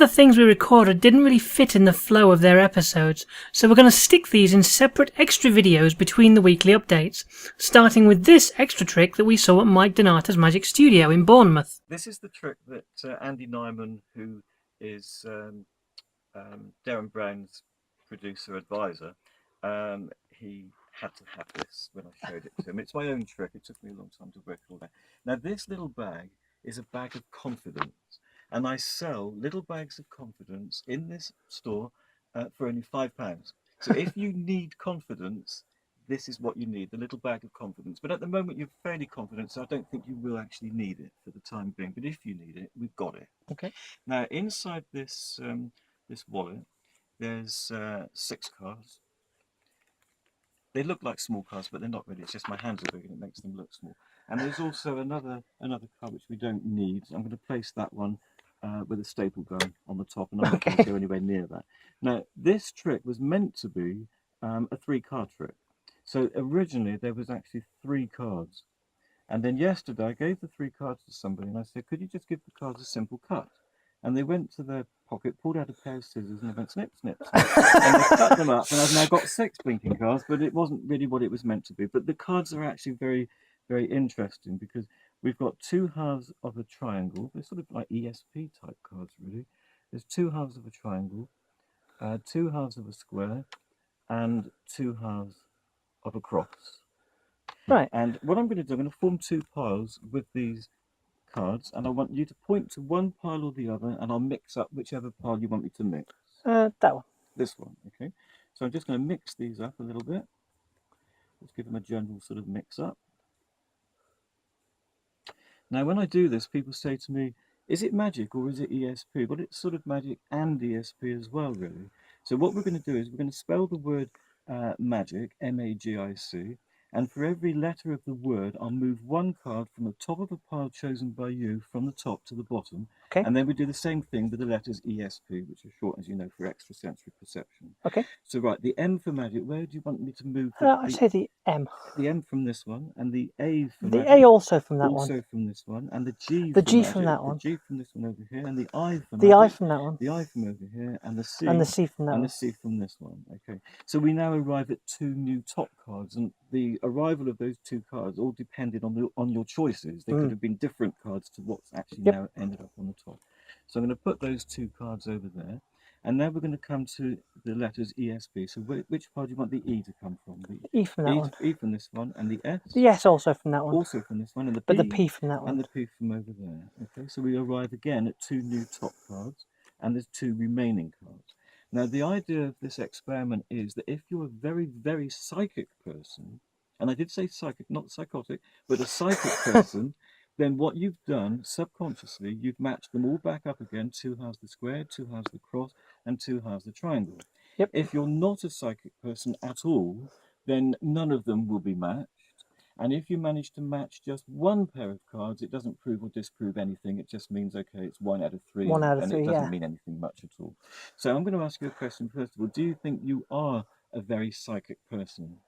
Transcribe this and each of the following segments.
the things we recorded didn't really fit in the flow of their episodes, so we're going to stick these in separate extra videos between the weekly updates, starting with this extra trick that we saw at Mike Danata's Magic Studio in Bournemouth. This is the trick that Andy Nyman, who is Darren Brown's producer advisor, he had to have this when I showed it to him. It's my own trick. It took me a long time to work it all out. Now this little bag is a bag of confidence, and I sell little bags of confidence in this store for only £5. So if you need confidence, this is what you need, the little bag of confidence. But at the moment you're fairly confident, so I don't think you will actually need it for the time being. But if you need it, we've got it. Okay. Now inside this this wallet, there's 6 cards. They look like small cards, but they're not really. It's just my hands are big and it makes them look small. And there's also another card which we don't need. I'm going to place that one with a staple gun on the top, and I'm not going to go anywhere near that. Now, this trick was meant to be a 3-card trick. So originally there was actually 3 cards. And then yesterday I gave the 3 cards to somebody and I said, could you just give the cards a simple cut? And they went to their pocket, pulled out a pair of scissors, and they went snip, snip, snip. And they cut them up, and I've now got 6 blinking cards, but it wasn't really what it was meant to be. But the cards are actually very, very interesting because we've got 2 halves of a triangle. They're sort of like ESP type cards, really. There's 2 halves of a triangle, 2 halves of a square, and 2 halves of a cross. Right. And what I'm going to do, I'm going to form 2 piles with these cards, and I want you to point to one pile or the other, and I'll mix up whichever pile you want me to mix. That one. This one, okay. So I'm just going to mix these up a little bit. Let's give them a general sort of mix up. Now when I do this, people say to me, is it magic or is it ESP? Well, it's sort of magic and ESP as well, really. So what we're going to do is we're going to spell the word magic, M-A-G-I-C, and for every letter of the word, I'll move 1 card from the top of a pile chosen by you from the top to the bottom. Okay. And then we do the same thing with the letters ESP, which are short, as you know, for extrasensory perception. Okay. So right, the M for magic, where do you want me to move? I say the M. The M from this one, and the A for the magic. A also from that one. Also from this one, and the G The for G magic, from that one. The G from this one over here, and the I from the magic, I from that one. the I from over here, and the C. And the C from that and one. the C from this one. Okay, so we now arrive at 2 new top cards, and the arrival of those 2 cards all depended on your choices. They could have been different cards to what's actually now ended up on the top. So I'm going to put those 2 cards over there. And now we're going to come to the letters ESP. So which part do you want the E to come from? The E from that one. E from this one, and the S? The S also from that one. Also from this one, and the P? But the P from that one. And the P from over there. Okay, so we arrive again at 2 new top cards, and there's 2 remaining cards. Now, the idea of this experiment is that if you're a very, very psychic person, and I did say psychic, not psychotic, but a psychic person, then what you've done subconsciously, you've matched them all back up again, 2 halves the square, 2 halves the cross, and 2 halves the triangle. Yep. If you're not a psychic person at all, then none of them will be matched. And if you manage to match just 1 pair of cards, it doesn't prove or disprove anything. It just means, okay, it's 1 out of 3. 1 out of 3, and it doesn't mean anything much at all. So I'm going to ask you a question first of all. Do you think you are a very psychic person?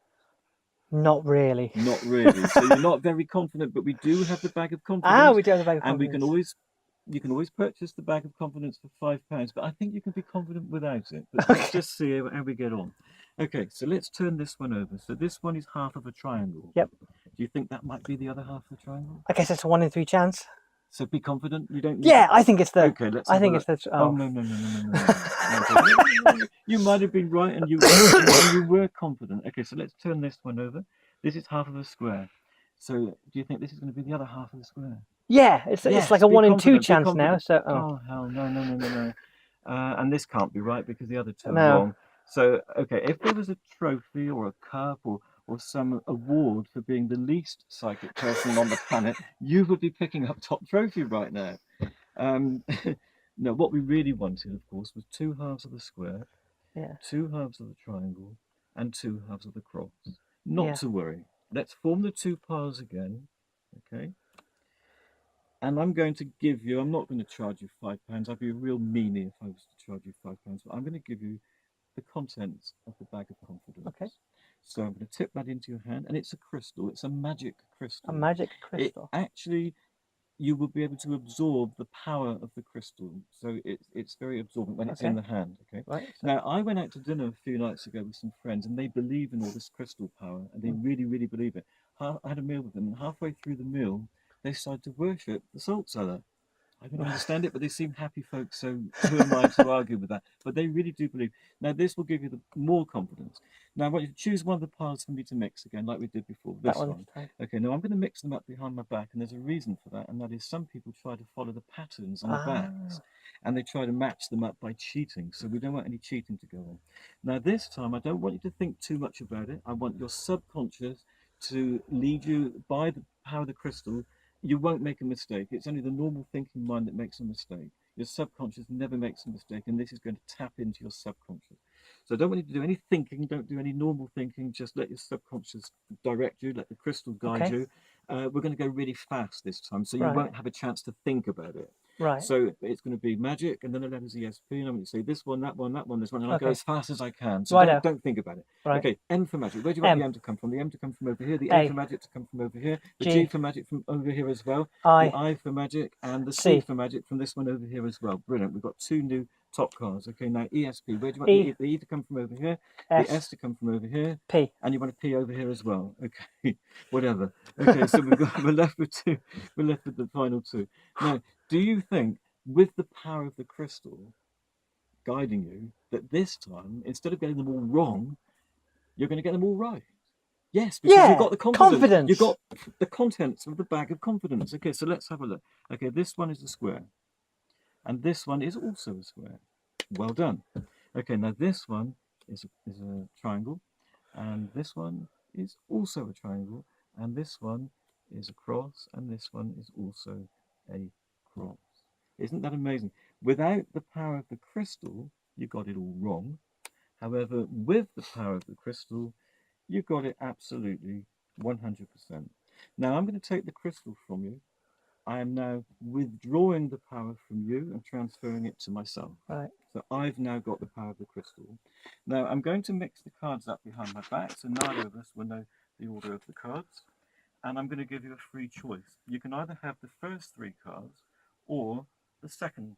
Not really. Not really. So you're not very confident, but we do have the bag of confidence. We do have the bag of confidence. And you can always purchase the bag of confidence for £5, but I think you can be confident without it. But let's just see how we get on. Okay, so let's turn this one over. So this one is half of a triangle. Yep. Do you think that might be the other half of the triangle? I guess it's a 1 in 3 chance. So be confident. You don't. Yeah, I think it's the. Okay, let's. I think it's the. Oh no. You might have been right, and you were confident. Okay, so let's turn this one over. This is half of a square. So do you think this is going to be the other half of the square? Yeah, it's like a 1 in 2 chance now. So. Oh hell no. And this can't be right because the other 2 are wrong. So okay, if there was a trophy or a cup or some award for being the least psychic person on the planet, you would be picking up top trophy right now. No, what we really wanted, of course, was 2 halves of the square, 2 halves of the triangle, and 2 halves of the cross. Not to worry. Let's form the 2 piles again, okay? And I'm going to give you, I'm not going to charge you £5. I'd be a real meanie if I was to charge you £5, but I'm going to give you the contents of the bag of confidence. Okay. So I'm going to tip that into your hand, and it's a crystal. It's a magic crystal. A magic crystal. It actually you will be able to absorb the power of the crystal. So it's very absorbent when it's in the hand. Okay. Right. So, Now, I went out to dinner a few nights ago with some friends, and they believe in all this crystal power, and they really, really believe it. I had a meal with them, and halfway through the meal, they started to worship the salt cellar. I don't understand it, but they seem happy folks, so who am I to argue with that? But they really do believe. Now, this will give you more confidence. Now, I want you to choose one of the piles for me to mix again, like we did before. This one. Okay, now I'm going to mix them up behind my back, and there's a reason for that, and that is some people try to follow the patterns on the backs, and they try to match them up by cheating, so we don't want any cheating to go on. Now, this time, I don't want you to think too much about it. I want your subconscious to lead you by the power of the crystal. You won't make a mistake. It's only the normal thinking mind that makes a mistake. Your subconscious never makes a mistake, and this is going to tap into your subconscious. So I don't want you to do any thinking. Don't do any normal thinking. Just let your subconscious direct you. Let the crystal guide you. We're going to go really fast this time, so you won't have a chance to think about it. right. So it's going to be magic, and then the letters ESP, and I'm going to say this one, that one, that one, this one, and I'll go as fast as I can. So don't think about it. Right. Okay, M for magic. Where do you want the M to come from? The M to come from over here. The A for magic to come from over here. The G for magic from over here as well. The I for magic, and the C for magic from this one over here as well. Brilliant. We've got 2 new top cards. Okay, now ESP. Where do you want the E to come from over here? The S to come from over here. P. And you want a P over here as well. Okay, whatever. Okay, so we're left with 2. We're left with the final 2. Now, do you think, with the power of the crystal guiding you, that this time, instead of getting them all wrong, you're going to get them all right? Yes, because you've got the confidence. You've got the contents of the bag of confidence. Okay, so let's have a look. Okay, this one is a square. And this one is also a square. Well done. Okay, now this one is a triangle. And this one is also a triangle. And this one is a cross. And this one is also a cross. Isn't that amazing? Without the power of the crystal, you got it all wrong. However, with the power of the crystal, you got it absolutely 100%. Now I'm going to take the crystal from you. I am now withdrawing the power from you and transferring it to myself. Right. So I've now got the power of the crystal. Now I'm going to mix the cards up behind my back, so neither of us will know the order of the cards. And I'm going to give you a free choice. You can either have the first 3 cards or the second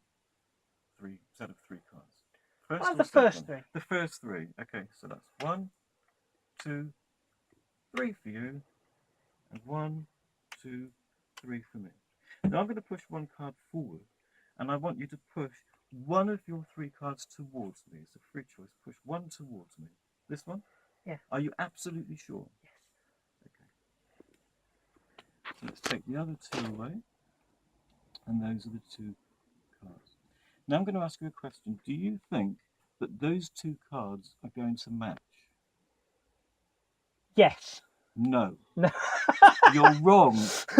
set of 3 cards. The first 3. The first 3. Okay, so that's 1, 2, 3 for you, and 1, 2, 3 for me. Now I'm going to push 1 card forward, and I want you to push one of your 3 cards towards me. It's a free choice. Push 1 towards me. This one? Yeah. Are you absolutely sure? Yes. Okay. So let's take the other 2 away, and those are the 2 cards. Now I'm going to ask you a question. Do you think that those 2 cards are going to match? Yes. No. No. You're wrong,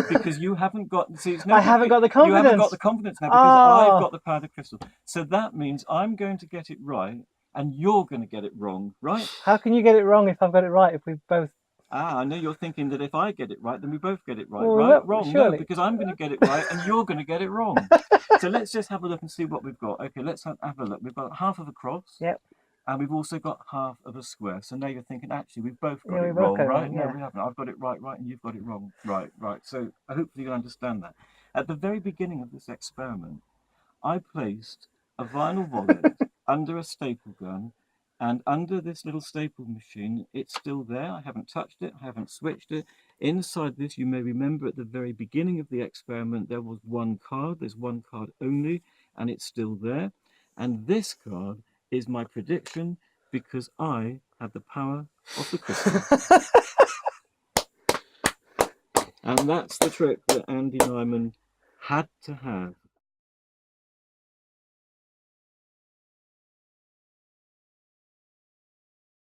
because you haven't got. See, it's no I haven't got the confidence. You haven't got the confidence now, because I've got the power of the crystal. So that means I'm going to get it right, and you're going to get it wrong, right? How can you get it wrong if I've got it right? If we both. I know you're thinking that if I get it right, then we both get it right. Well, right? no, Wrong. surely. No, because I'm going to get it right, and you're going to get it wrong. So let's just have a look and see what we've got. Okay, let's have a look. We've got half of a cross. Yep. And we've also got half of a square. So now you're thinking, actually, we've both got it wrong, right? No, we haven't. I've got it right, and you've got it wrong, right. So hopefully you'll understand that. At the very beginning of this experiment, I placed a vinyl wallet under a staple gun, and under this little staple machine, it's still there. I haven't touched it. I haven't switched it. Inside this, you may remember at the very beginning of the experiment, there was 1 card. There's 1 card only, and it's still there. And this card is my prediction, because I have the power of the crystal. And that's the trick that Andy Nyman had to have.